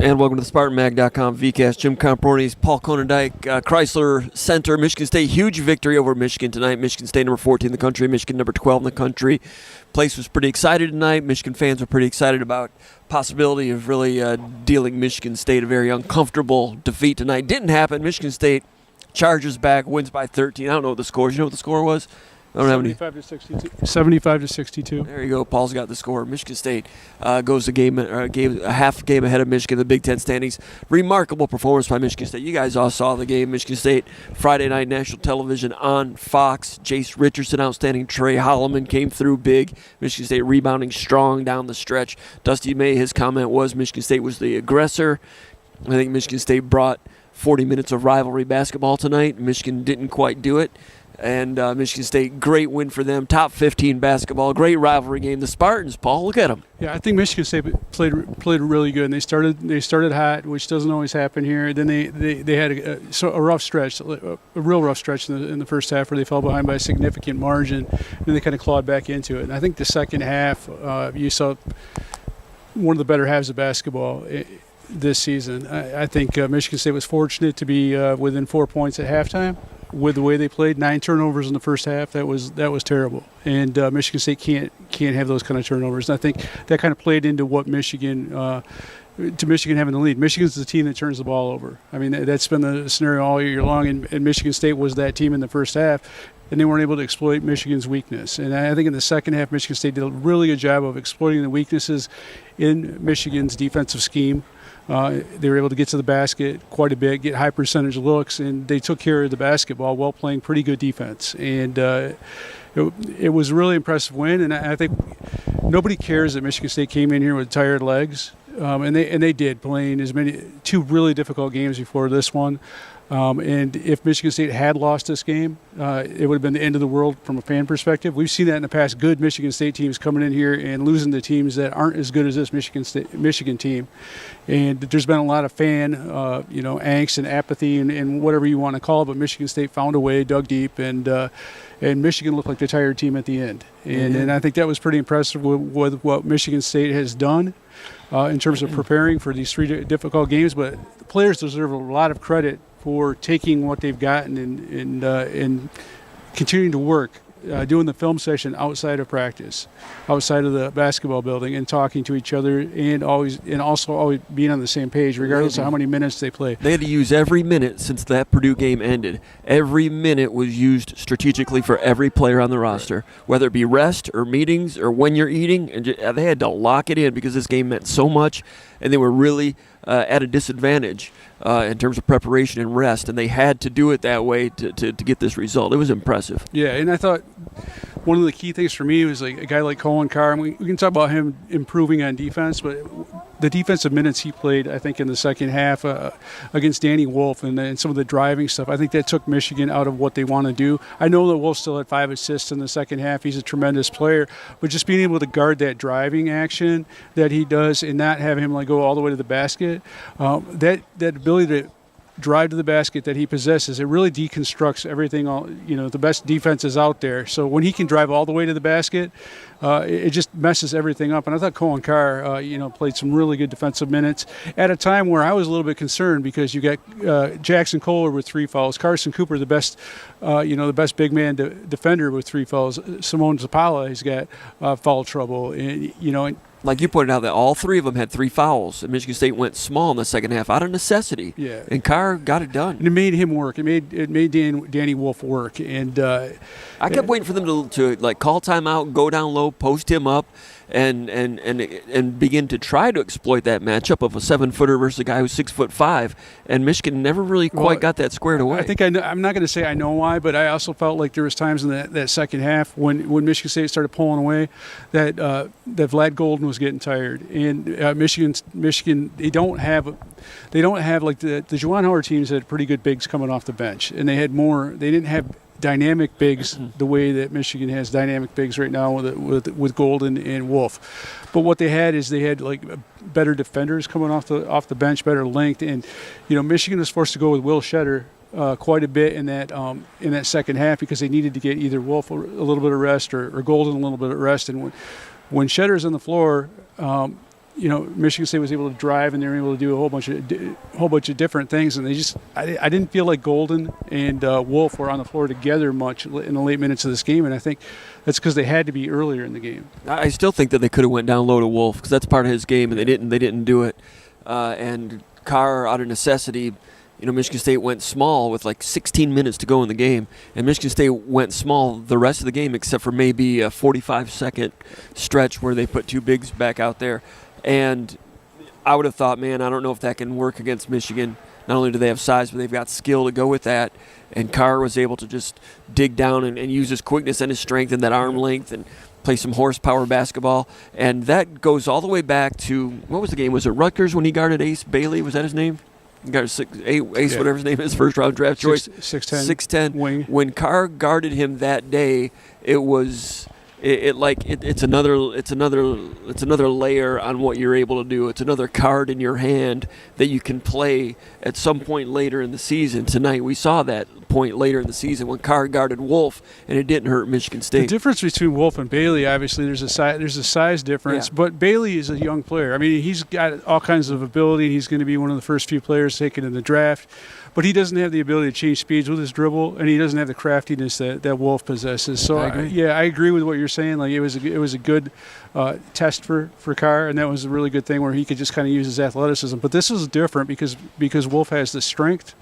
And welcome to the SpartanMag.com VCast. Jim Comparoni's Paul Konendijk, Chrysler Center. Michigan State, huge victory over Michigan tonight. Michigan State number 14 in the country, Michigan number 12 in the country. Place was pretty excited tonight. Michigan fans were pretty excited about possibility of really dealing Michigan State a very uncomfortable defeat tonight. Didn't happen. Michigan State charges back, wins by 13. I don't know what the score is. You know what the score was? I don't have any. 75 to 62. There you go. Paul's got the score. Michigan State goes a half game ahead of Michigan in the Big Ten standings. Remarkable performance by Michigan State. You guys all saw the game. Michigan State, Friday night national television on Fox. Jace Richardson, outstanding. Trey Holloman came through big. Michigan State rebounding strong down the stretch. Dusty May, his comment was Michigan State was the aggressor. I think Michigan State brought 40 minutes of rivalry basketball tonight. Michigan didn't quite do it. And Michigan State, great win for them. Top 15 basketball, great rivalry game. The Spartans, Paul, look at them. Yeah, I think Michigan State played really good. And they started hot, which doesn't always happen here. Then they had a rough stretch, a real rough stretch in the first half where they fell behind by a significant margin. And then they kind of clawed back into it. And I think the second half, you saw one of the better halves of basketball this season. I think Michigan State was fortunate to be within 4 points at halftime. With the way they played, 9 turnovers in the first half, that was terrible. And Michigan State can't have those kind of turnovers. And I think that kind of played into what Michigan having the lead. Michigan's the team that turns the ball over. I mean, that's been the scenario all year long, and Michigan State was that team in the first half, and they weren't able to exploit Michigan's weakness. And I think in the second half, Michigan State did a really good job of exploiting the weaknesses in Michigan's defensive scheme. They were able to get to the basket quite a bit, get high percentage looks, and they took care of the basketball while playing pretty good defense. And it was a really impressive win, and I think nobody cares that Michigan State came in here with tired legs, and they did, playing two really difficult games before this one. And if Michigan State had lost this game, it would have been the end of the world from a fan perspective. We've seen that in the past, good Michigan State teams coming in here and losing to teams that aren't as good as this Michigan team. And there's been a lot of fan, angst and apathy and whatever you want to call it, but Michigan State found a way, dug deep, and Michigan looked like the tired team at the end. And I think that was pretty impressive with what Michigan State has done in terms of preparing for these 3 difficult games. But the players deserve a lot of credit for taking what they've gotten and continuing to work, doing the film session outside of practice, outside of the basketball building, and talking to each other, and also always being on the same page, regardless of how many minutes they play. They had to use every minute since that Purdue game ended. Every minute was used strategically for every player on the roster, whether it be rest or meetings or when you're eating. And they had to lock it in because this game meant so much, and they were really at a disadvantage in terms of preparation and rest, and they had to do it that way to get this result. It was impressive. Yeah, and I thought one of the key things for me was like a guy like Colin Carr, and we can talk about him improving on defense, but the defensive minutes he played, I think, in the second half against Danny Wolf and some of the driving stuff, I think that took Michigan out of what they want to do. I know that Wolf still had 5 assists in the second half. He's a tremendous player, but just being able to guard that driving action that he does and not have him go all the way to the basket, that ability to drive to the basket that he possesses, it really deconstructs everything. The best defenses out there. So when he can drive all the way to the basket, it just messes everything up. And I thought Colin Carr, played some really good defensive minutes at a time where I was a little bit concerned because you got Jackson Kohler with 3 fouls, Carson Cooper, the best big man defender with 3 fouls, Simone Zapala has got foul trouble, and like you pointed out, that all 3 of them had 3 fouls, and Michigan State went small in the second half out of necessity. Yeah. And Carr got it done. And it made him work. It made Danny Wolf work. And I kept waiting for them to call timeout, go down low, post him up, and begin to try to exploit that matchup of a 7-footer versus a guy who's 6'5", and Michigan never really quite got that squared away. I think I'm not going to say I know why, but I also felt like there was times in that second half when Michigan State started pulling away that Vlad Golden was getting tired, and Michigan they don't have like the Juwan Howard teams had pretty good bigs coming off the bench, and they didn't have dynamic bigs the way that Michigan has dynamic bigs right now with Golden and Wolf. But what they had better defenders coming off the bench, better length, and Michigan was forced to go with Will Shetter quite a bit in that second half because they needed to get either Wolf a little bit of rest or Golden a little bit of rest. And when Shetter's on the floor, Michigan State was able to drive, and they were able to do a whole bunch of different things. And I didn't feel like Golden and Wolf were on the floor together much in the late minutes of this game, and I think that's because they had to be earlier in the game. I still think that they could have went down low to Wolf because that's part of his game, and they didn't. They didn't do it. And Carr, out of necessity, Michigan State went small with like 16 minutes to go in the game, and Michigan State went small the rest of the game except for maybe a 45-second stretch where they put two bigs back out there. And I would have thought, man, I don't know if that can work against Michigan. Not only do they have size, but they've got skill to go with that. And Carr was able to just dig down and use his quickness and his strength and that arm length and play some horsepower basketball. And that goes all the way back to, what was the game? Was it Rutgers when he guarded Ace Bailey? Was that his name? He guarded Ace, whatever his name is, first-round draft choice. 6'10". Wing. When Carr guarded him that day, it was... It's another layer on what you're able to do. It's another card in your hand that you can play at some point later in the season. Tonight we saw that point later in the season when Carr guarded Wolf, and it didn't hurt Michigan State. The difference between Wolf and Bailey, obviously, there's a size difference, but Bailey is a young player. I mean, he's got all kinds of ability. He's going to be one of the first few players taken in the draft. But he doesn't have the ability to change speeds with his dribble, and he doesn't have the craftiness that Wolf possesses. So, I agree with what you're saying. Like it was a good test for Carr, and that was a really good thing where he could just kind of use his athleticism. But this is different because Wolf has the strength.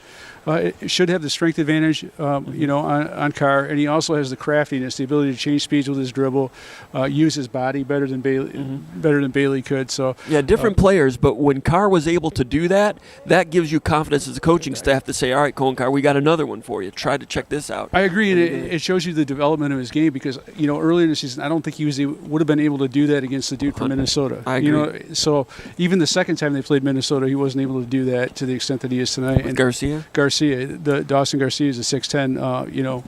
It should have the strength advantage, on Carr, and he also has the craftiness, the ability to change speeds with his dribble, use his body better than Bailey could. So different players, but when Carr was able to do that, that gives you confidence as a coaching staff to say, all right, Colin Carr, we got another one for you. Try to check this out. I agree, and it shows you the development of his game because earlier in the season, I don't think he would have been able to do that against the dude from Minnesota. I agree. So even the second time they played Minnesota, he wasn't able to do that to the extent that he is tonight. With Garcia, Dawson Garcia is a 6'10",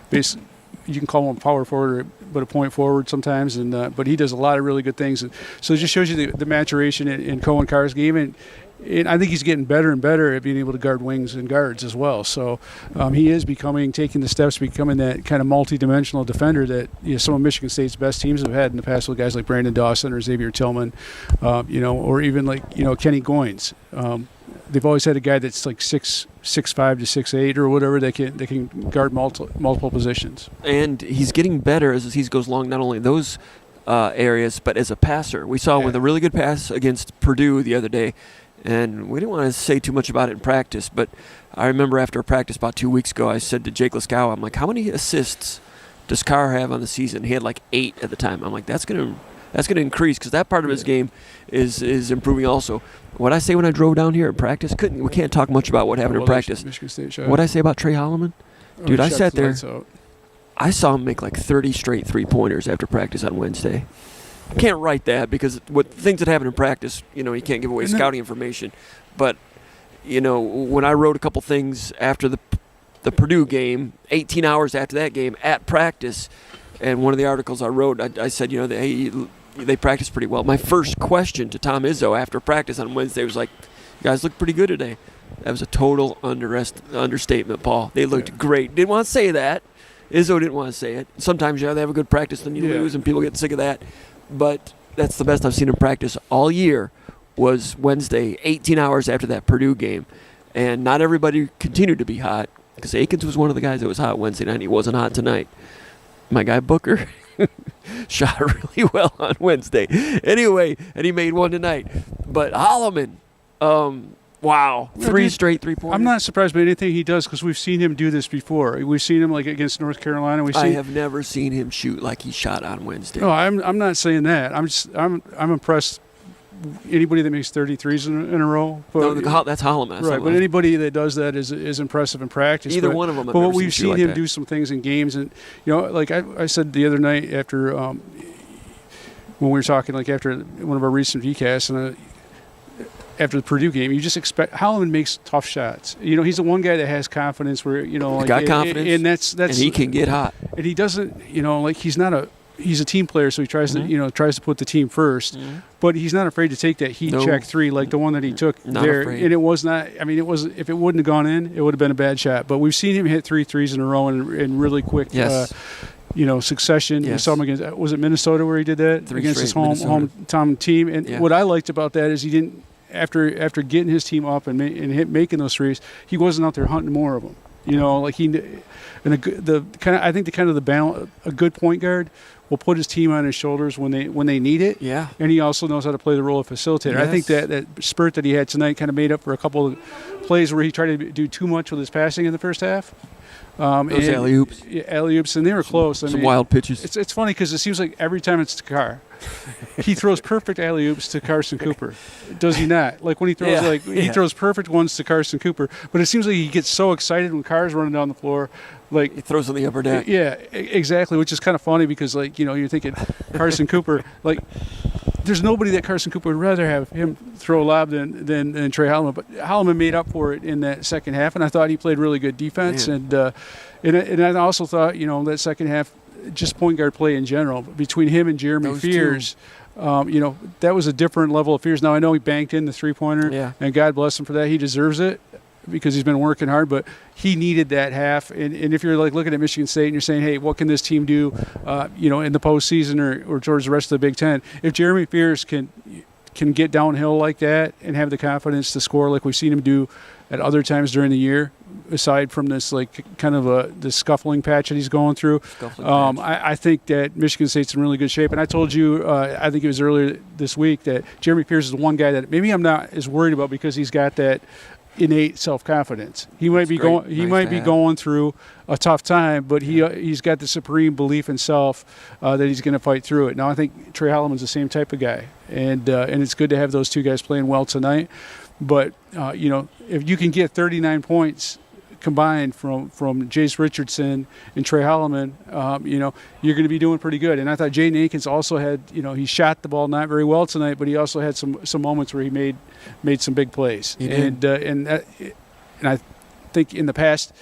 basically you can call him a power forward, but a point forward sometimes, but he does a lot of really good things. And so it just shows you the maturation in Cohen Carr's game, and I think he's getting better and better at being able to guard wings and guards as well. So he is taking the steps to becoming that kind of multi-dimensional defender that some of Michigan State's best teams have had in the past with guys like Brandon Dawson or Xavier Tillman, or even like Kenny Goins. They've always had a guy that's like 6'5" to 6'8" or whatever that can guard multiple positions. And he's getting better as the season goes along, not only in those areas, but as a passer. We saw with a really good pass against Purdue the other day, and we didn't want to say too much about it in practice, but I remember after a practice about 2 weeks ago, I said to Jake Liskow, I'm like, how many assists does Carr have on the season? He had like 8 at the time. I'm like, that's going to increase because that part of his game is improving also. What I say when I drove down here in practice, we can't talk much about what happened in practice. What I say about Trey Holloman? Dude, I sat there. I saw him make like 30 straight three-pointers after practice on Wednesday. Can't write that because what things that happen in practice, you can't give away scouting information. But, when I wrote a couple things after the Purdue game, 18 hours after that game at practice, and one of the articles I wrote, I said, they practiced pretty well. My first question to Tom Izzo after practice on Wednesday was like, you guys look pretty good today. That was a total understatement, Paul. They looked great. Didn't want to say that. Izzo didn't want to say it. Sometimes, they have a good practice, then you lose, and people get sick of that. But that's the best I've seen in practice all year was Wednesday, 18 hours after that Purdue game. And not everybody continued to be hot because Akins was one of the guys that was hot Wednesday night, and he wasn't hot tonight. My guy Booker shot really well on Wednesday. Anyway, and he made one tonight. But Holloman, wow, 3 straight three-pointers. I'm not surprised by anything he does because we've seen him do this before. We've seen him like against North Carolina. I have never seen him shoot like he shot on Wednesday. No, I'm not saying that. I'm impressed. Anybody that makes 33s in a row. But, no, that's Holloman. Right, but anybody that does that is impressive in practice. Either one of them. But what we've seen him do some things in games, and like I said the other night after when we were talking, like after one of our recent VCasts, and after the Purdue game, you just expect Holloman makes tough shots. He's the one guy that has confidence where he's got confidence, and that's and he can get hot. And he doesn't, he's a team player, so he tries to put the team first. Mm-hmm. But he's not afraid to take that heat check 3 like the one that he took there. Afraid. And it was not. I mean, if it wouldn't have gone in, it would have been a bad shot. But we've seen him hit 3 threes in a row and really quick. Yes. succession. We Yes. saw him against, was it Minnesota where he did that? 3 against his straight Minnesota. hometown team. And Yeah. what I liked about that is he didn't, after getting his team up and making those threes, he wasn't out there hunting more of them. I think the balance, a good point guard will put his team on his shoulders when they need it. Yeah. And he also knows how to play the role of facilitator. I think Yes. that spurt that he had tonight kind of made up for a couple of plays where he tried to do too much with his passing in the first half. Those alley-oops. Yeah, alley-oops, and they were close. Some wild pitches. It's funny because it seems like every time it's Takar, he throws perfect alley-oops to Carson Cooper. Does he not? Like when he throws he throws perfect ones to Carson Cooper, but it seems like he gets so excited when Carr's running down the floor. Like He throws on the upper deck. yeah, exactly, which is kind of funny because you're thinking Carson Cooper, there's nobody that Carson Cooper would rather have him throw a lob than Trey Holloman. But Holloman made up for it in that second half, and I thought he played really good defense. And I also thought, that second half, just point guard play in general, between him and Jeremy Those Fears, that was a different level of Fears. Now, I know he banked in the three-pointer, and God bless him for that. He deserves it because he's been working hard, but he needed that half. And if you're looking at Michigan State and you're saying, hey, what can this team do, in the postseason or towards the rest of the Big Ten? If Jeremy Fears can get downhill like that and have the confidence to score like we've seen him do at other times during the year, aside from this this scuffling patch that he's going through, I think that Michigan State's in really good shape. And I told you, I think it was earlier this week, that Jeremy Fears is the one guy that maybe I'm not as worried about because he's got that innate self-confidence. He might be going through a tough time, but he's got the supreme belief in self that he's going to fight through it. Now I think Trey Holloman's the same type of guy, and it's good to have those two guys playing well tonight. But if you can get 39 points combined from Jace Richardson and Trey Holloman, you're going to be doing pretty good. And I thought Jaden Akins also had, he shot the ball not very well tonight, but he also had some moments where he made some big plays. And I think in the past,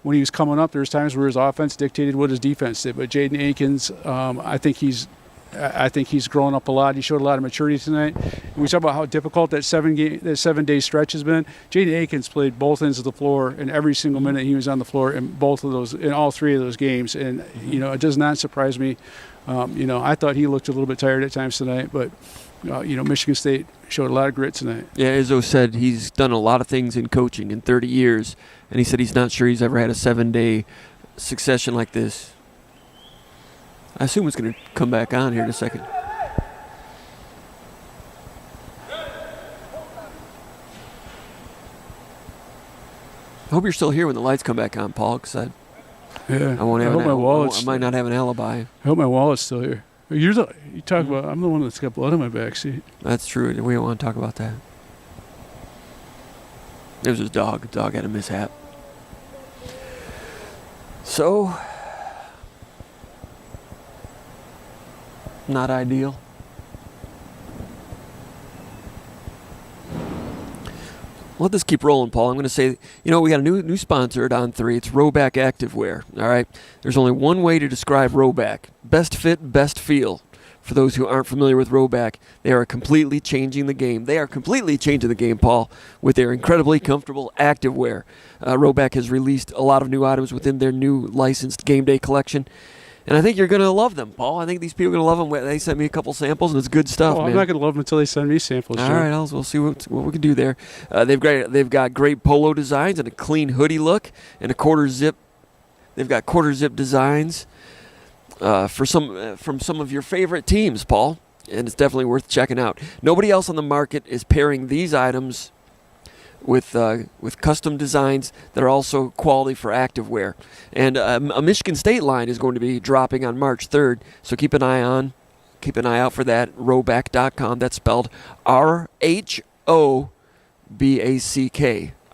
when he was coming up, there was times where his offense dictated what his defense did. But Jaden Akins, I think he's grown up a lot. He showed a lot of maturity tonight. And we talk about how difficult that 7-day stretch has been. Jaden Akins played both ends of the floor, and every single minute he was on the floor in all three of those games. And it does not surprise me. I thought he looked a little bit tired at times tonight, but Michigan State showed a lot of grit tonight. Yeah, Izzo said he's done a lot of things in coaching in 30 years, and he said he's not sure he's ever had a 7-day succession like this. I assume it's going to come back on here in a second. I hope you're still here when the lights come back on, Paul, because I might not have an alibi. I hope my wallet's still here. You talk about, I'm the one that's got blood on my back seat. That's true. We don't want to talk about that. It was his dog. The dog had a mishap. So, not ideal. Let this keep rolling, Paul. I'm going to say, we got a new sponsor at On3. It's Roback Activewear. All right. There's only one way to describe Roback: best fit, best feel. For those who aren't familiar with Roback, they are completely changing the game. They are completely changing the game, Paul, with their incredibly comfortable activewear. Roback has released a lot of new items within their new licensed game day collection. And I think you're going to love them, Paul. I think these people are going to love them. They sent me a couple samples, and it's good stuff, man. I'm not going to love them until they send me samples. All right, we'll see what we can do there. They've got great polo designs and a clean hoodie look and a quarter zip. They've got quarter zip designs from some of your favorite teams, Paul, and it's definitely worth checking out. Nobody else on the market is pairing these items with custom designs that are also quality for activewear. And a Michigan State line is going to be dropping on March 3rd, so keep an eye out for that. Roback.com. That's spelled RHOBACK.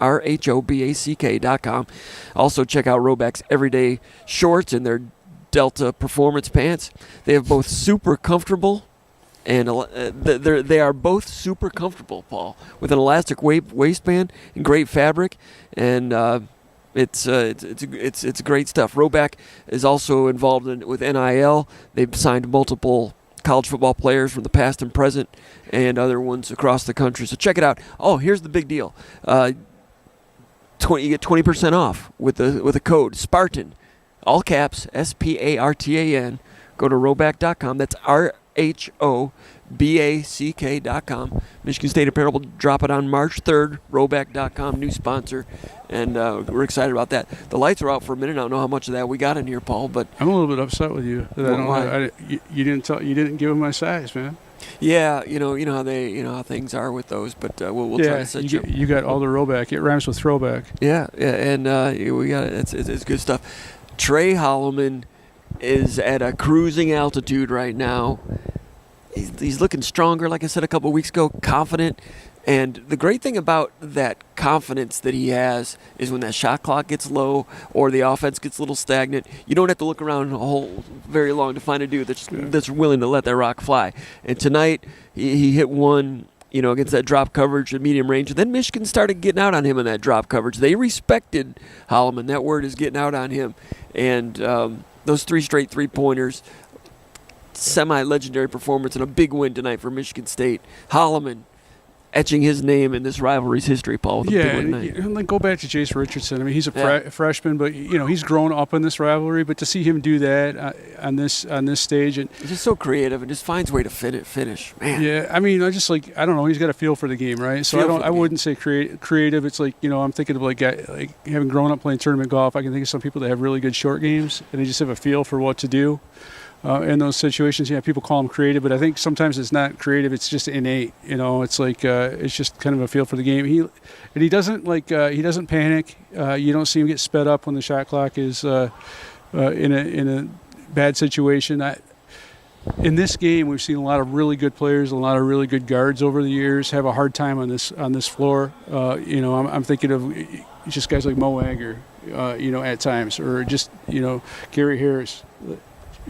RHOBACK.com. Also check out Roback's everyday shorts and their Delta performance pants. They have both super comfortable. And they are both super comfortable, Paul, with an elastic waistband and great fabric, and it's great stuff. Roback is also involved with NIL. They've signed multiple college football players from the past and present, and other ones across the country. So check it out. Oh, here's the big deal: you get 20% off with the code Spartan. all caps, SPARTAN. Go to roback.com. That's RHOBACK.com. Michigan State Apparel will drop it on March 3rd. Roback.com, new sponsor, and we're excited about that. The lights are out for a minute. I don't know how much of that we got in here, Paul, but I'm a little bit upset with you that you didn't give him my size, man. Yeah, you know how things are with those, but we'll try to set you got all the Roback. It rhymes with throwback. Yeah, and we got it. It's good stuff. Trey Holloman is at a cruising altitude right now. He's looking stronger, like I said a couple of weeks ago, confident. And the great thing about that confidence that he has is when that shot clock gets low or the offense gets a little stagnant, you don't have to look around very long to find a dude that's willing to let that rock fly. And tonight he hit one, against that drop coverage at medium range. And then Michigan started getting out on him in that drop coverage. They respected Holloman. That word is getting out on him. And those 3 straight three-pointers, semi-legendary performance and a big win tonight for Michigan State. Holloman etching his name in this rivalry's history, Paul. With and go back to Jace Richardson. I mean, he's a freshman, but he's grown up in this rivalry. But to see him do that on this stage, and he's just so creative and just finds a way to finish. Man. Yeah, I mean, I don't know. He's got a feel for the game, right? So I wouldn't say creative. It's like I'm thinking of like having grown up playing tournament golf. I can think of some people that have really good short games and they just have a feel for what to do. In those situations, people call them creative, but I think sometimes it's not creative; it's just innate. It's like it's just kind of a feel for the game. He doesn't he doesn't panic. You don't see him get sped up when the shot clock is in a bad situation. In this game, we've seen a lot of really good players, a lot of really good guards over the years have a hard time on this floor. I'm thinking of just guys like Mo Agger, at times, or just Gary Harris.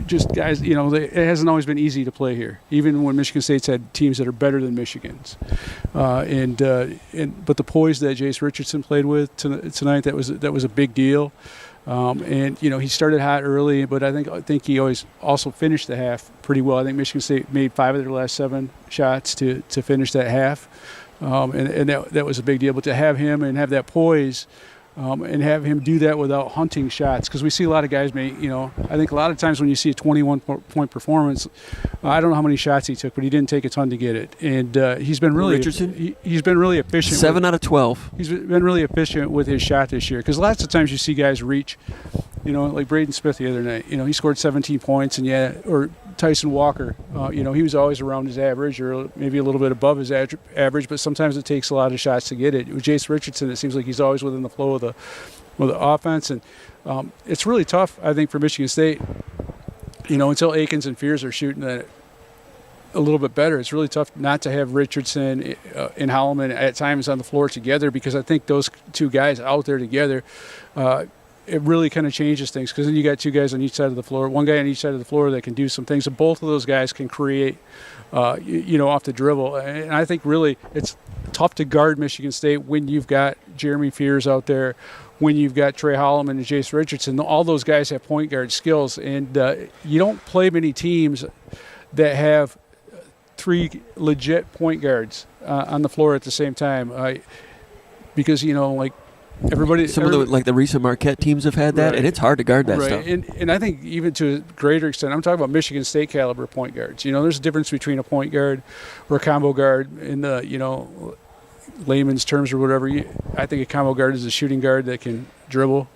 Just guys, it hasn't always been easy to play here, even when Michigan State's had teams that are better than Michigan's. But the poise that Jace Richardson played with tonight, that was a big deal. He started hot early, but I think he always also finished the half pretty well. I think Michigan State made 5 of their last 7 shots to finish that half, and that was a big deal. But to have him and have that poise. And have him do that without hunting shots, because we see a lot of guys make, I think a lot of times when you see a 21-point performance, I don't know how many shots he took, but he didn't take a ton to get it. And he's been really Richardson? He's been really efficient. 7 out of 12. He's been really efficient with his shot this year, because lots of times you see guys reach, like Braden Smith the other night. He scored 17 points, and or Tyson Walker, he was always around his average or maybe a little bit above his average, but sometimes it takes a lot of shots to get it. With Jace Richardson, it seems like he's always within the flow of the offense, and it's really tough, I think, for Michigan State, until Akins and Fears are shooting that a little bit better. It's really tough not to have Richardson and Holloman at times on the floor together, because I think those 2 guys out there together, it really kind of changes things, because then you got 2 guys on each side of the floor, 1 guy on each side of the floor that can do some things, and both of those guys can create, off the dribble. And I think really it's tough to guard Michigan State when you've got Jeremy Fears out there, when you've got Trey Holloman and Jace Richardson. All those guys have point guard skills, and you don't play many teams that have 3 legit point guards on the floor at the same time, because everybody, some of the recent Marquette teams have had that, and it's hard to guard that stuff. And I think even to a greater extent, I'm talking about Michigan State caliber point guards. There's a difference between a point guard or a combo guard in the layman's terms or whatever. I think a combo guard is a shooting guard that can dribble.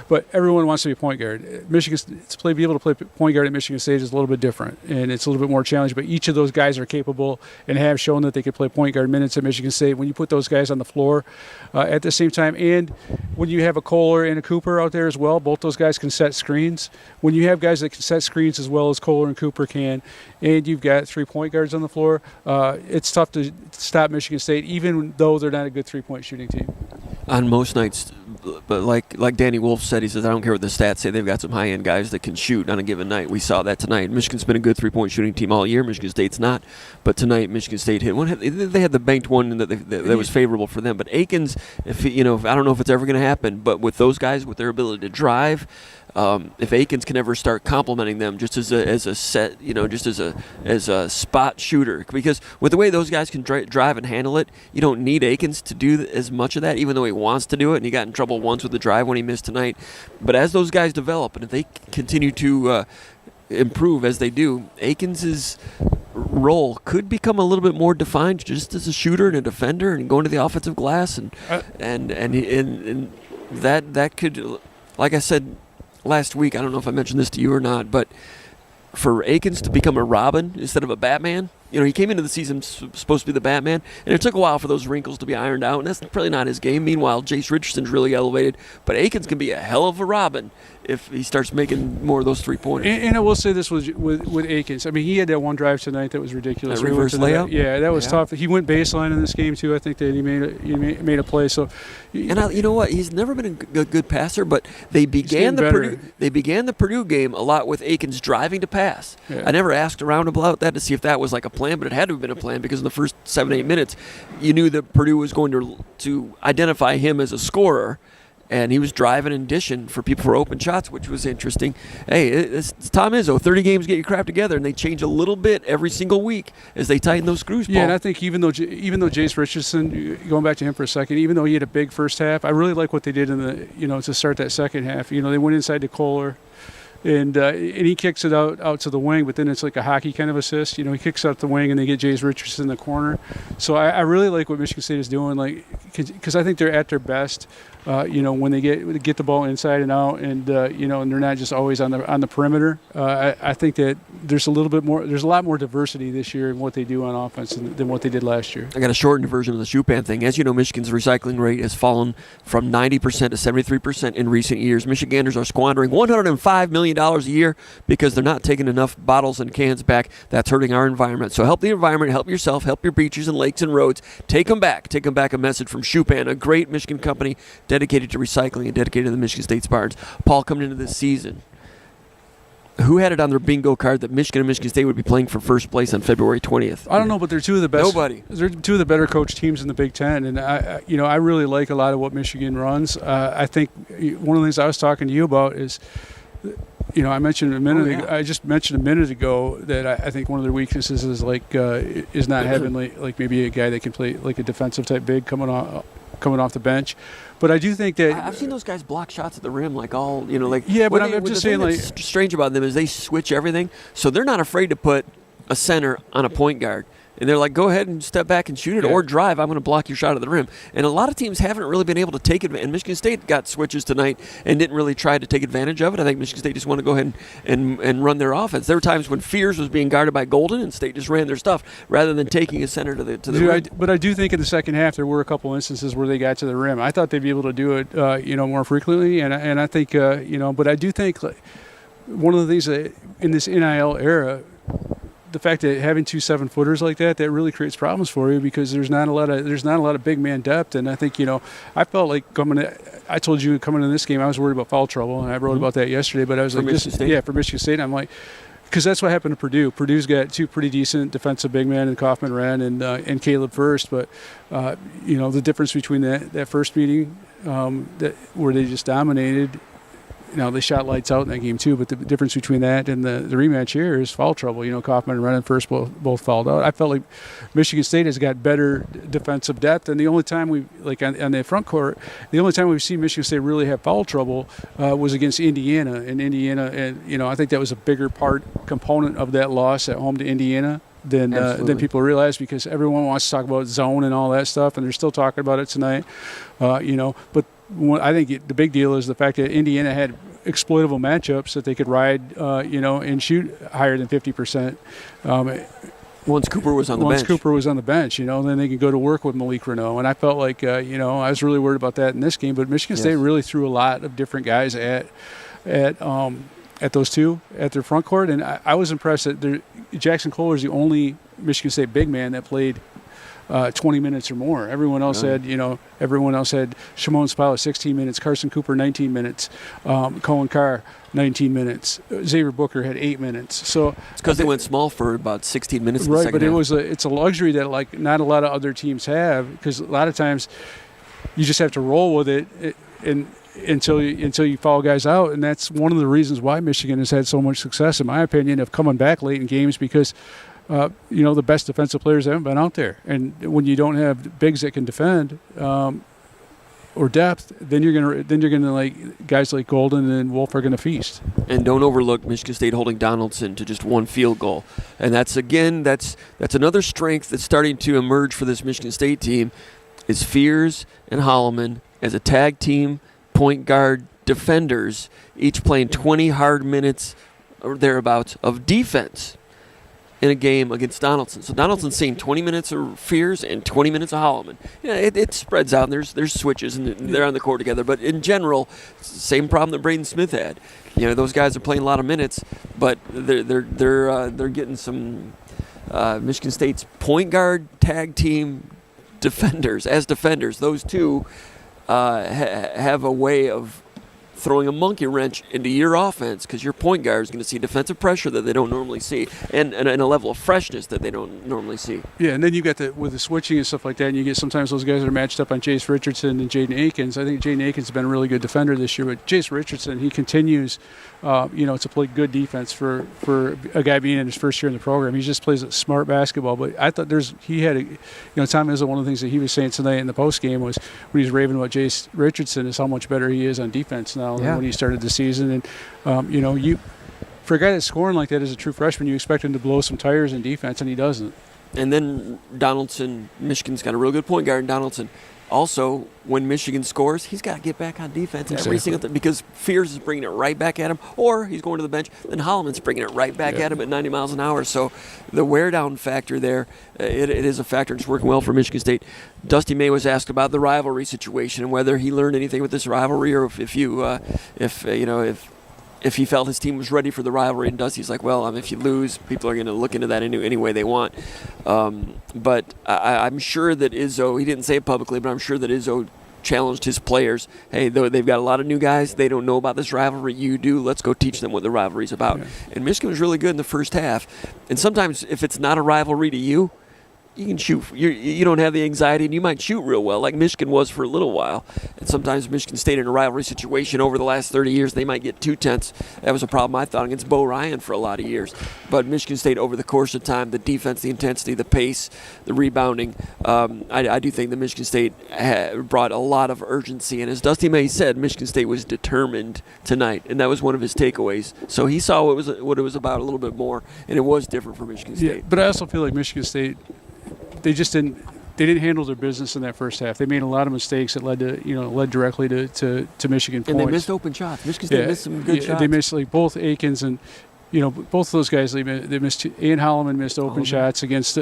But everyone wants to be a point guard. Be able to play point guard at Michigan State is a little bit different, and it's a little bit more challenging. But each of those guys are capable and have shown that they could play point guard minutes at Michigan State. When you put those guys on the floor at the same time, and when you have a Kohler and a Cooper out there as well, both those guys can set screens. When you have guys that can set screens as well as Kohler and Cooper can, and you've got 3 point guards on the floor, it's tough to stop Michigan State, even though they're not a good 3-point shooting team. On most nights, but like Danny Wolf said, he says, I don't care what the stats say, they've got some high-end guys that can shoot on a given night. We saw that tonight. Michigan's been a good 3-point shooting team all year. Michigan State's not. But tonight, Michigan State hit one. They had the banked one that was favorable for them. But Akins, I don't know if it's ever going to happen, but with those guys, with their ability to drive, if Akins can ever start complimenting them just as a set, just as a spot shooter, because with the way those guys can drive and handle it, you don't need Akins to do as much of that, even though he wants to do it, and he got in trouble once with the drive when he missed tonight. But as those guys develop, and if they continue to improve as they do, Akins's role could become a little bit more defined, just as a shooter and a defender, and going to the offensive glass, and that could, like I said last week, I don't know if I mentioned this to you or not, but for Akins to become a Robin instead of a Batman. He came into the season supposed to be the Batman, and it took a while for those wrinkles to be ironed out, and that's probably not his game. Meanwhile, Jace Richardson's really elevated, but Akins can be a hell of a Robin if he starts making more of those three-pointers. And I will say this with Akins. I mean, he had that one drive tonight that was ridiculous. That reverse layup? Yeah, that was tough. He went baseline in this game, too. I think that he made a play. So, and you know what? He's never been a good passer, but they began the Purdue game a lot with Akins driving to pass. Yeah. I never asked around about that to see if that was like a plan, but it had to have been a plan, because in the first 7-8 minutes, you knew that Purdue was going to identify him as a scorer, and he was driving and dishing for people for open shots, which was interesting. Hey, it's Tom Izzo. 30 games, get your crap together, and they change a little bit every single week as they tighten those screws, Paul. Yeah, and I think even though Jace Richardson, going back to him for a second, even though he had a big first half, I really like what they did to start that second half. They went inside to Kohler. And he kicks it out to the wing, but then it's like a hockey kind of assist. He kicks out the wing, and they get Jace Richardson in the corner. So I really like what Michigan State is doing, because I think they're at their best. When they get the ball inside and out, and and they're not just always on the perimeter. I think that there's a lot more diversity this year in what they do on offense than what they did last year. I got a shortened version of the Schupan thing. As you know, Michigan's recycling rate has fallen from 90% to 73% in recent years. Michiganders are squandering $105 million a year because they're not taking enough bottles and cans back. That's hurting our environment. So help the environment, help yourself, help your beaches and lakes and roads. Take them back. Take them back. A message from Schupan, a great Michigan company dedicated to recycling and dedicated to the Michigan State Spartans. Paul, coming into this season, who had it on their bingo card that Michigan and Michigan State would be playing for first place on February 20th? I don't know, but they're two of the best. Nobody. They're two of the better coached teams in the Big Ten, and I really like a lot of what Michigan runs. I think one of the things I was talking to you about is, I mentioned I just mentioned a minute ago that I think one of their weaknesses is is not having like maybe a guy that can play like a defensive type big coming off the bench. But I do think that I've seen those guys block shots at the rim yeah. But I'm just saying, what's strange about them is they switch everything, so they're not afraid to put a center on a point guard. And they're like, go ahead and step back and shoot it, or drive. I'm going to block your shot at the rim. And a lot of teams haven't really been able to take it. And Michigan State got switches tonight and didn't really try to take advantage of it. I think Michigan State just wanted to go ahead and run their offense. There were times when Fears was being guarded by Golden, and State just ran their stuff rather than taking a center to the rim. But I do think in the second half there were a couple instances where they got to the rim. I thought they'd be able to do it, more frequently. And I think, but I do think one of the things that in this NIL era, the fact that having 2 7-footers like that really creates problems for you, because there's not a lot of big man depth. And I think I felt like I told you coming in this game I was worried about foul trouble, and I wrote about that yesterday. But I was for Michigan State, I'm like, because that's what happened to Purdue. Purdue's got 2 pretty decent defensive big men in Kaufman Wren and Caleb First, but the difference between that first meeting where they just dominated. They shot lights out in that game too, but the difference between that and the rematch here is foul trouble. Kaufman and Rennan First both fouled out. I felt like Michigan State has got better defensive depth, and the only time on the front court, the only time we've seen Michigan State really have foul trouble was against Indiana. And I think that was a bigger component of that loss at home to Indiana than people realize, because everyone wants to talk about zone and all that stuff, and they're still talking about it tonight. But I think the big deal is the fact that Indiana had exploitable matchups that they could ride, and shoot higher than 50%. Once Cooper was on the bench. Then they could go to work with Malik Renault. And I felt like, I was really worried about that in this game. But Michigan State really threw a lot of different guys at those two at their front court, and I was impressed that Jackson Kohler is the only Michigan State big man that played 20 minutes or more. Everyone else had Shimon Spala 16 minutes, Carson Cooper 19 minutes, Cohen Carr 19 minutes, Xavier Booker had 8 minutes. So it's because they went small for about 16 minutes. Right, in the but second it's a luxury that not a lot of other teams have, because a lot of times you just have to roll with it. And until you foul guys out, and that's one of the reasons why Michigan has had so much success, in my opinion, of coming back late in games because. The best defensive players haven't been out there, and when you don't have bigs that can defend or depth, then you're gonna like guys like Golden and Wolf are gonna feast. And don't overlook Michigan State holding Donaldson to just one field goal, and that's another strength that's starting to emerge for this Michigan State team, is Fears and Holloman as a tag team point guard defenders, each playing 20 hard minutes or thereabouts of defense in a game against Donaldson. So Donaldson's seeing 20 minutes of Fears and 20 minutes of Holloman. Yeah, it spreads out, and there's switches, and they're on the court together. But in general, it's the same problem that Braden Smith had. Those guys are playing a lot of minutes, but they're getting some Michigan State's point guard tag team defenders. As defenders, those two have a way of throwing a monkey wrench into your offense because your point guard is going to see defensive pressure that they don't normally see and a level of freshness that they don't normally see. Yeah, and then you got with the switching and stuff like that, and you get sometimes those guys that are matched up on Jace Richardson and Jaden Akins. I think Jaden Akins has been a really good defender this year, but Jace Richardson, he continues to play good defense for a guy being in his first year in the program. He just plays smart basketball. But I thought Tom Izzo, one of the things that he was saying tonight in the post game was when he's raving about Jace Richardson is how much better he is on defense now than when he started the season. And you for a guy that's scoring like that as a true freshman, you expect him to blow some tires in defense, and he doesn't. And then Donaldson, Michigan's got a real good point guard in Donaldson. Also, when Michigan scores, he's got to get back on defense every single time because Fears is bringing it right back at him, or he's going to the bench. Then Holloman's bringing it right back at him at 90 miles an hour. So the wear-down factor there, it is a factor. It's working well for Michigan State. Dusty May was asked about the rivalry situation and whether he learned anything with this rivalry, or if he felt his team was ready for the rivalry. And Dusty's like, well, if you lose, people are going to look into that any way they want. But I'm sure that Izzo, he didn't say it publicly, but I'm sure that Izzo challenged his players. Hey, they've got a lot of new guys. They don't know about this rivalry. You do. Let's go teach them what the rivalry's about. Yeah. And Michigan was really good in the first half. And sometimes if it's not a rivalry to you, you can shoot. You don't have the anxiety, and you might shoot real well, like Michigan was for a little while. And sometimes Michigan State in a rivalry situation over the last 30 years, they might get 2/10. That was a problem, I thought, against Bo Ryan for a lot of years. But Michigan State, over the course of time, the defense, the intensity, the pace, the rebounding, I do think that Michigan State brought a lot of urgency. And as Dusty May said, Michigan State was determined tonight, and that was one of his takeaways. So he saw what it was about a little bit more, and it was different for Michigan State. Yeah, but I also feel like Michigan State, they didn't handle their business in that first half. They made a lot of mistakes that led directly to Michigan points. And they missed open shots. Michigan State missed some good shots. They missed both Akins and both of those guys. They missed. Ian Holloman missed open shots against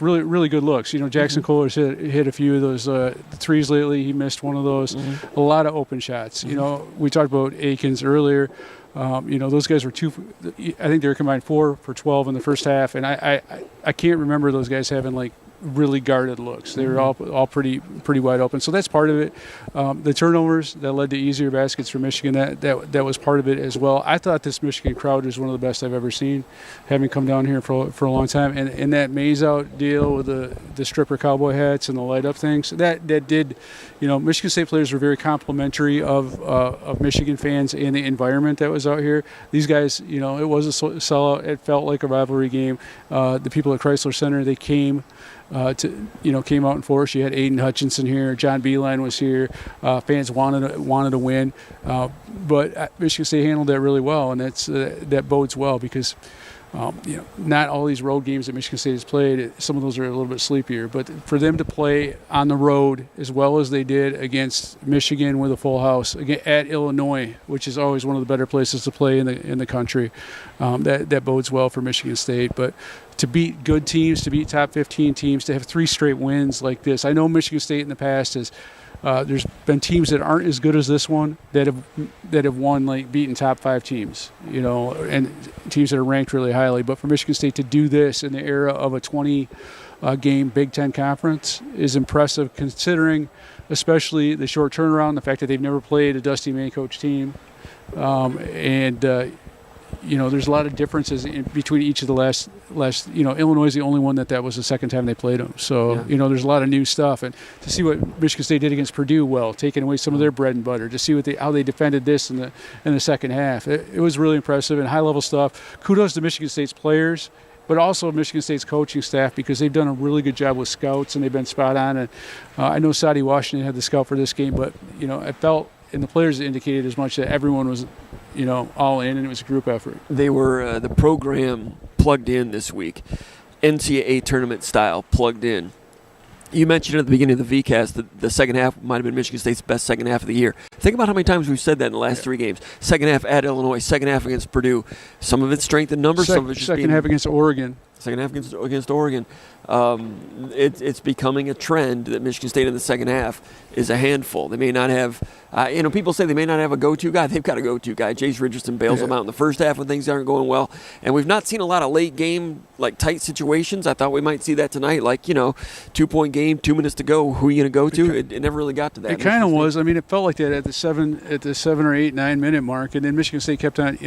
really really good looks. Jackson Kohler's hit a few of those threes lately. He missed one of those. A lot of open shots. We talked about Akins earlier. Those guys were I think they were combined 4 for 12 in the first half, and I can't remember those guys having really guarded looks. They were all pretty wide open. So that's part of it. The turnovers that led to easier baskets for Michigan, that was part of it as well. I thought this Michigan crowd was one of the best I've ever seen, having come down here for a long time. And that maze out deal with the stripper cowboy hats and the light up things, that did, Michigan State players were very complimentary of Michigan fans and the environment that was out here. These guys, it was a sellout. It felt like a rivalry game. The people at Chrysler Center, they came came out in force. You had Aiden Hutchinson here. John Beeline was here. Fans wanted to win, but Michigan State handled that really well, and that bodes well because not all these road games that Michigan State has played, some of those are a little bit sleepier. But for them to play on the road as well as they did against Michigan with a full house, at Illinois, which is always one of the better places to play in the country, that bodes well for Michigan State. But to beat good teams, to beat top 15 teams, to have 3 straight wins like this. I know Michigan State in the past has there's been teams that aren't as good as this one that have won, beaten top 5 teams, and teams that are ranked really highly. But for Michigan State to do this in the era of a 20-game Big Ten conference is impressive, considering especially the short turnaround, the fact that they've never played a Dusty May coach team, there's a lot of differences between each of the last. Illinois is the only one that was the second time they played them. So, there's a lot of new stuff. And to see what Michigan State did against Purdue, taking away some of their bread and butter, to see how they defended this in the second half, it was really impressive and high-level stuff. Kudos to Michigan State's players, but also Michigan State's coaching staff, because they've done a really good job with scouts and they've been spot on. And I know Sadie Washington had the scout for this game, but, it felt, and the players indicated as much, that everyone was all in, and it was a group effort. They were the program plugged in this week, NCAA tournament style, plugged in. You mentioned at the beginning of the VCast that the second half might have been Michigan State's best second half of the year. Think about how many times we've said that in the last three games. Second half at Illinois, second half against Purdue. Some of it's strength in numbers, some of it's just second half against Oregon. Second half against Oregon. It's becoming a trend that Michigan State in the second half is a handful. They may not have, people say they may not have a go-to guy. They've got a go-to guy. Jace Richardson bails them out in the first half when things aren't going well. And we've not seen a lot of late game, tight situations. I thought we might see that tonight. 2-point game, 2 minutes to go. Who are you going to go to? It never really got to that. It kind of was. I mean, it felt like that at the 7 or 8, 9 minute mark. And then Michigan State kept on,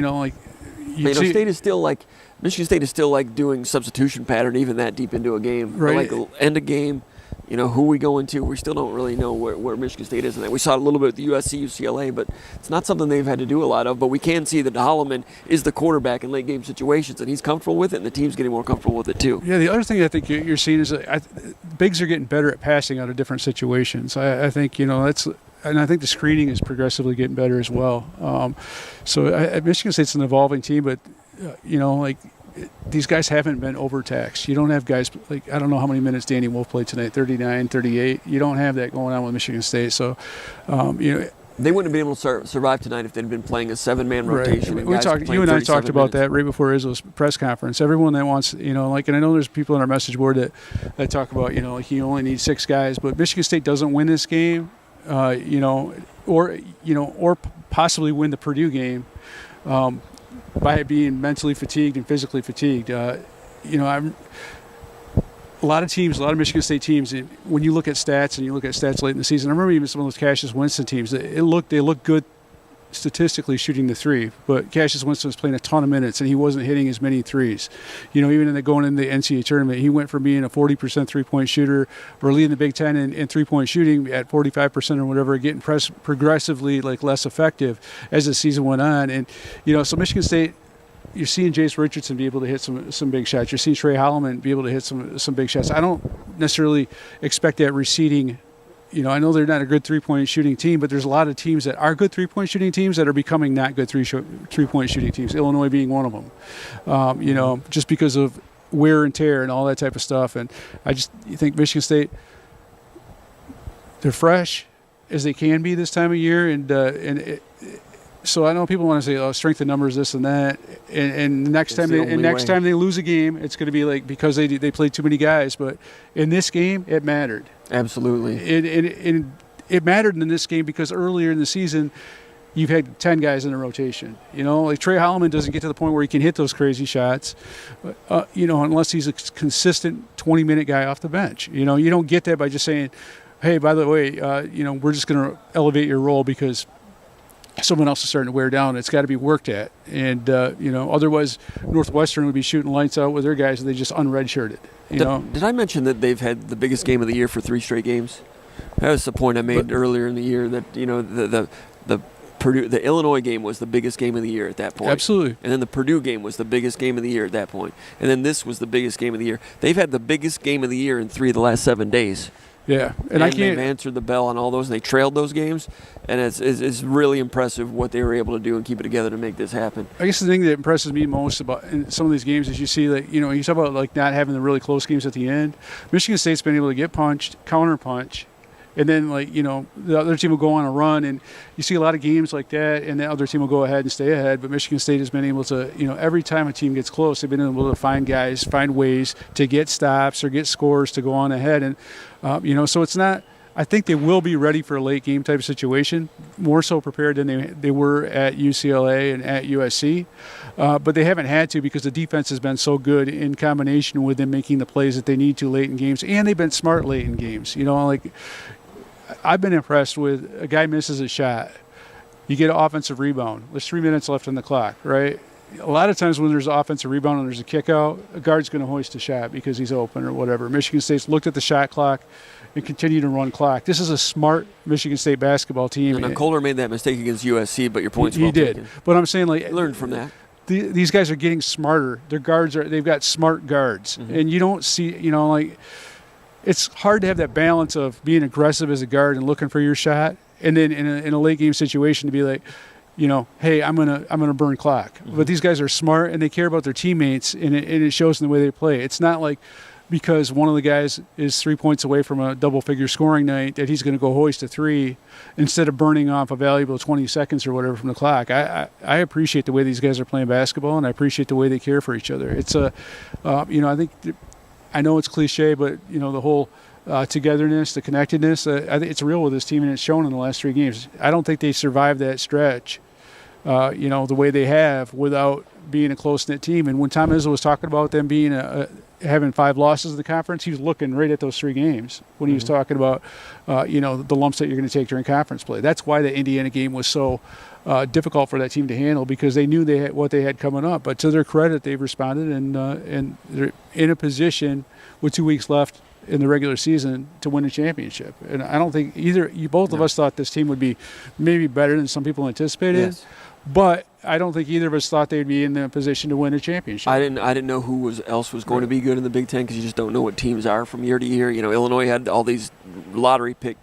Michigan State is still doing substitution pattern even that deep into a game. Right. End of game, who we going to. We still don't really know where Michigan State is in that. We saw it a little bit with the USC, UCLA, but it's not something they've had to do a lot of. But we can see that Holloman is the quarterback in late game situations, and he's comfortable with it, and the team's getting more comfortable with it too. Yeah, the other thing I think you're seeing is bigs are getting better at passing out of different situations. I think, that's – and I think the screening is progressively getting better as well. Michigan State's an evolving team, but, these guys haven't been overtaxed. You don't have guys I don't know how many minutes Danny Wolf played tonight, 39, 38. You don't have that going on with Michigan State. So, they wouldn't have been able to survive tonight if they'd been playing a 7-man rotation. Right. You and I talked about that right before Izzo's press conference. Everyone that wants, and I know there's people on our message board that talk about, you only need 6 guys, but Michigan State doesn't win this game, or possibly win the Purdue game by being mentally fatigued and physically fatigued. A lot of Michigan State teams, when you look at stats and you look at stats late in the season, I remember even some of those Cassius Winston teams, they look good statistically shooting the three, but Cassius Winston was playing a ton of minutes and he wasn't hitting as many threes. Even going into the NCAA tournament, he went from being a 40% three-point shooter or leading the Big Ten in three-point shooting at 45% or whatever, getting progressively less effective as the season went on. And so Michigan State, you're seeing Jace Richardson be able to hit some big shots. You're seeing Trey Holloman be able to hit some big shots. I don't necessarily expect that receding. I know they're not a good three-point shooting team, but there's a lot of teams that are good three-point shooting teams that are becoming not good three-point shooting teams, Illinois being one of them, just because of wear and tear and all that type of stuff. And you think Michigan State, they're fresh as they can be this time of year. So I know people want to say, strength of numbers, this and that. And next time they lose a game, it's going to be because they played too many guys. But in this game, it mattered. Absolutely. It mattered in this game because earlier in the season, you've had 10 guys in a rotation. Trey Holloman doesn't get to the point where he can hit those crazy shots, unless he's a consistent 20-minute guy off the bench. You don't get that by just saying, hey, by the way, we're just going to elevate your role because someone else is starting to wear down. It's got to be worked at. And, otherwise Northwestern would be shooting lights out with their guys and they just unredshirted. Did I mention that they've had the biggest game of the year for 3 straight games? That was the point I made earlier in the year that, the Illinois game was the biggest game of the year at that point. Absolutely. And then the Purdue game was the biggest game of the year at that point. And then this was the biggest game of the year. They've had the biggest game of the year in 3 of the last 7 days. Yeah, and they've answered the bell on all those, and they trailed those games, and it's really impressive what they were able to do and keep it together to make this happen. I guess the thing that impresses me most about in some of these games is you see that, you talk about not having the really close games at the end. Michigan State's been able to get punched, counter punch, and then the other team will go on a run, and you see a lot of games like that, and the other team will go ahead and stay ahead. But Michigan State has been able to, every time a team gets close, they've been able to find ways to get stops or get scores to go on ahead, and so it's not. I think they will be ready for a late game type of situation, more so prepared than they were at UCLA and at USC. But they haven't had to because the defense has been so good in combination with them making the plays that they need to late in games. And they've been smart late in games. I've been impressed with a guy misses a shot. You get an offensive rebound. There's 3 minutes left on the clock, right? a lot of times when there's an offensive rebound and there's a kick out, a guard's going to hoist a shot because he's open or whatever. Michigan State's looked at the shot clock and continued to run clock. This is a smart Michigan State basketball team. And Kohler made that mistake against USC, but your point's well he did. taken. But I'm saying, like, Learned from that. These guys are getting smarter. Their guards they've got smart guards, and you don't see, like, it's hard to have that balance of being aggressive as a guard and looking for your shot, and then in a late game situation to be like, hey, I'm gonna burn clock. But these guys are smart and they care about their teammates, and it shows in the way they play. It's not like because one of the guys is 3 points away from a double-figure scoring night that he's going to go hoist a three instead of burning off a valuable 20 seconds or whatever from the clock. I appreciate the way these guys are playing basketball, and I appreciate the way they care for each other. It's I think, I know it's cliche, but the whole togetherness, the connectedness, I think it's real with this team, and it's shown in the last 3 games. I don't think they survived that stretch, the way they have without being a close-knit team. And when Tom Izzo was talking about them being having 5 losses in the conference, he was looking right at those 3 games when he was talking about, the lumps that you're going to take during conference play. That's why the Indiana game was so difficult for that team to handle, because they knew what they had coming up. But to their credit, they've responded, and they're in a position with 2 weeks left in the regular season to win a championship. And I don't think both of us thought this team would be maybe better than some people anticipated. Yes. But I don't think either of us thought they'd be in the position to win a championship. I didn't know who else was going to be good in the Big Ten, because you just don't know what teams are from year to year. Illinois had all these lottery pick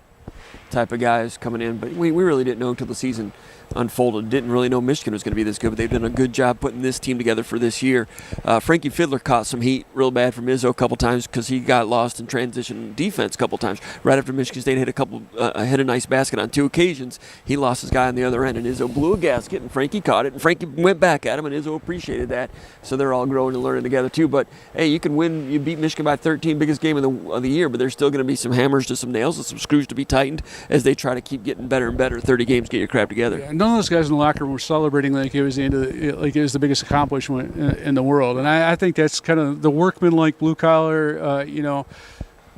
type of guys coming in, but we really didn't know until the season unfolded. Didn't really know Michigan was going to be this good, but they've done a good job putting this team together for this year. Frankie Fiddler caught some heat real bad from Izzo a couple times because he got lost in transition defense a couple times. Right after Michigan State hit a nice basket on 2 occasions, he lost his guy on the other end, and Izzo blew a gasket, and Frankie caught it, and Frankie went back at him, and Izzo appreciated that. So they're all growing and learning together too. But hey, you can win. You beat Michigan by 13, biggest game of the year, but there's still going to be some hammers to some nails and some screws to be tightened as they try to keep getting better and better. 30 games, get your crap together. Yeah, none of those guys in the locker room were celebrating like it was like it was the biggest accomplishment in the world, and I think that's kind of the workman-like blue collar.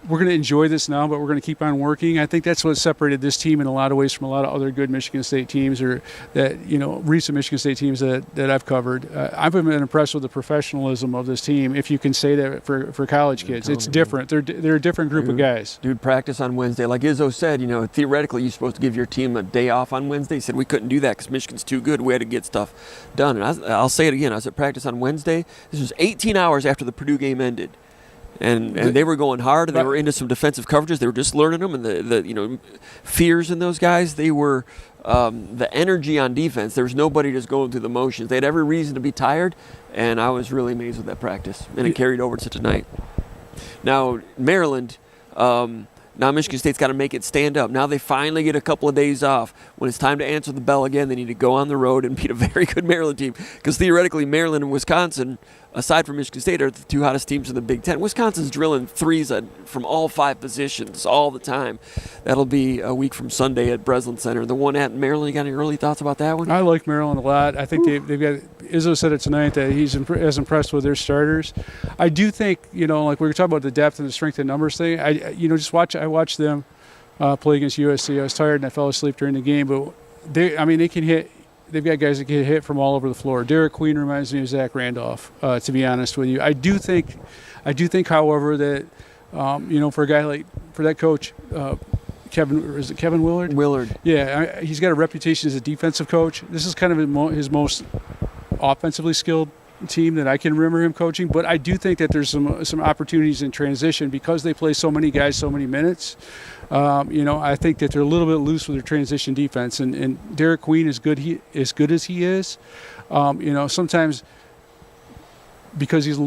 We're going to enjoy this now, but we're going to keep on working. I think that's what separated this team in a lot of ways from a lot of other good Michigan State teams, or that recent Michigan State teams that I've covered. I've been impressed with the professionalism of this team. If you can say that for college kids, it's different. They're a different group of guys. Dude, practice on Wednesday, like Izzo said. Theoretically, you're supposed to give your team a day off on Wednesday. He said we couldn't do that because Michigan's too good. We had to get stuff done. And I'll say it again. I was at practice on Wednesday. This was 18 hours after the Purdue game ended. And they were going hard, and they were into some defensive coverages. They were just learning them, and the fears in those guys. They were the energy on defense. There was nobody just going through the motions. They had every reason to be tired, and I was really amazed with that practice. And it carried over to tonight. Now Maryland. Now Michigan State's got to make it stand up. Now they finally get a couple of days off. When it's time to answer the bell again, they need to go on the road and beat a very good Maryland team. Because theoretically, Maryland and Wisconsin, aside from Michigan State, are the 2 hottest teams in the Big Ten. Wisconsin's drilling threes from all 5 positions all the time. That'll be a week from Sunday at Breslin Center. The one at Maryland, you got any early thoughts about that one? I like Maryland a lot. I think they've got, Izzo said it tonight, that he's as impressed with their starters. I do think, like we were talking about the depth and the strength of numbers thing, I watched them play against USC. I was tired and I fell asleep during the game, but they can hit. They've got guys that can hit from all over the floor. Derek Queen reminds me of Zach Randolph, to be honest with you. I do think, however, that for a guy for that coach, Kevin Willard? Willard. Yeah, he's got a reputation as a defensive coach. This is kind of his most offensively skilled team that I can remember him coaching, but I do think that there's some opportunities in transition because they play so many guys so many minutes. I think that they're a little bit loose with their transition defense, and Derek Queen is good. As good as he is, sometimes because he's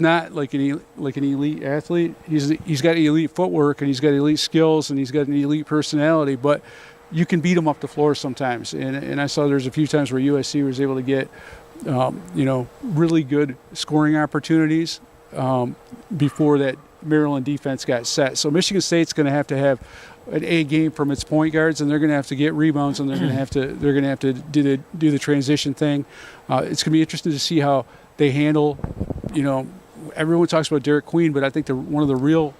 not like an elite athlete. He's got elite footwork, and he's got elite skills, and he's got an elite personality, but you can beat him up the floor sometimes. And I saw there's a few times where USC was able to get really good scoring opportunities before that Maryland defense got set. So Michigan State's going to have an A game from its point guards, and they're going to have to get rebounds, and they're going to have to do the transition thing. It's going to be interesting to see how they handle. Everyone talks about Derek Queen, but I think one of the real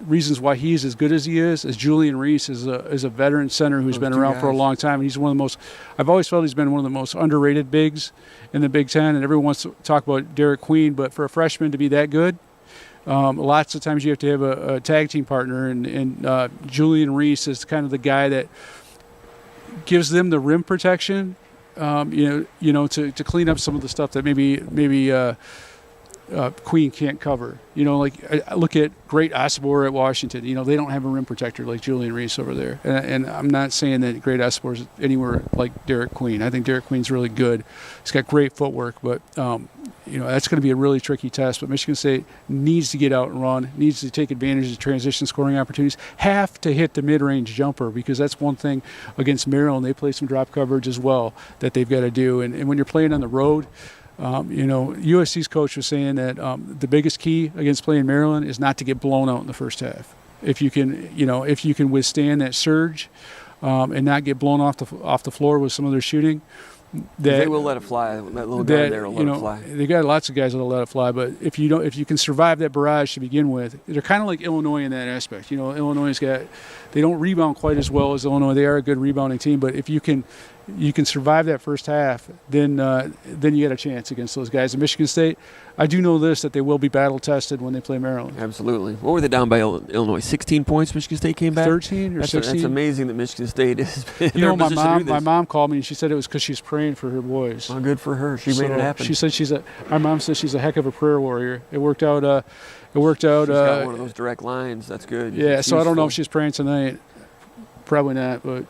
reasons why he's as good as he is Julian Reese is a veteran center who's been around for a long time, and he's one of the most. I've always felt he's been one of the most underrated bigs in the Big Ten, and everyone wants to talk about Derek Queen, but for a freshman to be that good, lots of times you have to have a tag team partner, and Julian Reese is kind of the guy that gives them the rim protection, to clean up some of the stuff that maybe Queen can't cover. Like I look at Great Asibor at Washington. They don't have a rim protector like Julian Reese over there. And I'm not saying that Great Asibor is anywhere like Derek Queen. I think Derek Queen's really good. He's got great footwork, but that's going to be a really tricky test. But Michigan State needs to get out and run, needs to take advantage of transition scoring opportunities, have to hit the mid-range jumper, because that's one thing against Maryland. They play some drop coverage as well that they've got to do. And when you're playing on the road, USC's coach was saying that the biggest key against playing Maryland is not to get blown out in the first half. If you can withstand that surge and not get blown off the floor with some of their shooting, they will let it fly. That little guy there will let it fly. They got lots of guys that'll let it fly, but if you can survive that barrage to begin with, they're kind of like Illinois in that aspect. They don't rebound quite as well as Illinois. They are a good rebounding team, but if you can survive that first half, then you got a chance against those guys. And Michigan State, I do know this, that they will be battle tested when they play Maryland. Absolutely. What were they down by Illinois? 16 points. Michigan State came back. 13 or 16. That's amazing that Michigan State is. My mom called me and she said it was because she's praying for her boys. Oh, good for her. She made it happen. She said our mom says she's a heck of a prayer warrior. It worked out. She's got one of those direct lines. That's good. Yeah. So I don't know if she's praying tonight. Probably not, but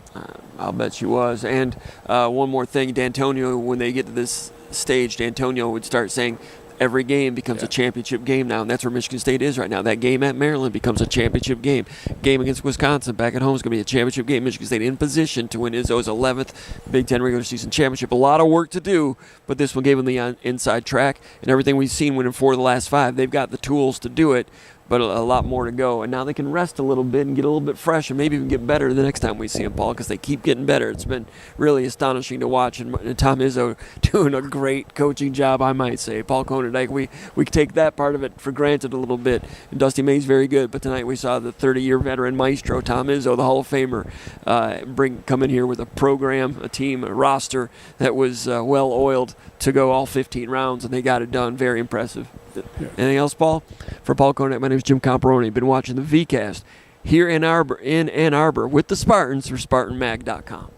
I'll bet she was. And one more thing, D'Antonio, when they get to this stage, D'Antonio would start saying every game becomes a championship game now, and that's where Michigan State is right now. That game at Maryland becomes a championship game. Game against Wisconsin back at home is going to be a championship game. Michigan State in position to win Izzo's 11th Big Ten regular season championship. A lot of work to do, but this one gave them the inside track, and everything we've seen winning 4 of the last 5. They've got the tools to do it, but a lot more to go. And now they can rest a little bit and get a little bit fresh and maybe even get better the next time we see them, Paul, because they keep getting better. It's been really astonishing to watch. And Tom Izzo doing a great coaching job, I might say. Paul Konendijk, we take that part of it for granted a little bit. And Dusty May's very good, but tonight we saw the 30-year veteran maestro, Tom Izzo, the Hall of Famer, come in here with a program, a team, a roster that was well-oiled to go all 15 rounds, and they got it done. Very impressive. Yeah. Anything else, Paul? For Paul Konendijk, my name is Jim Comparoni. Been watching the VCast here in Ann Arbor with the Spartans for SpartanMag.com.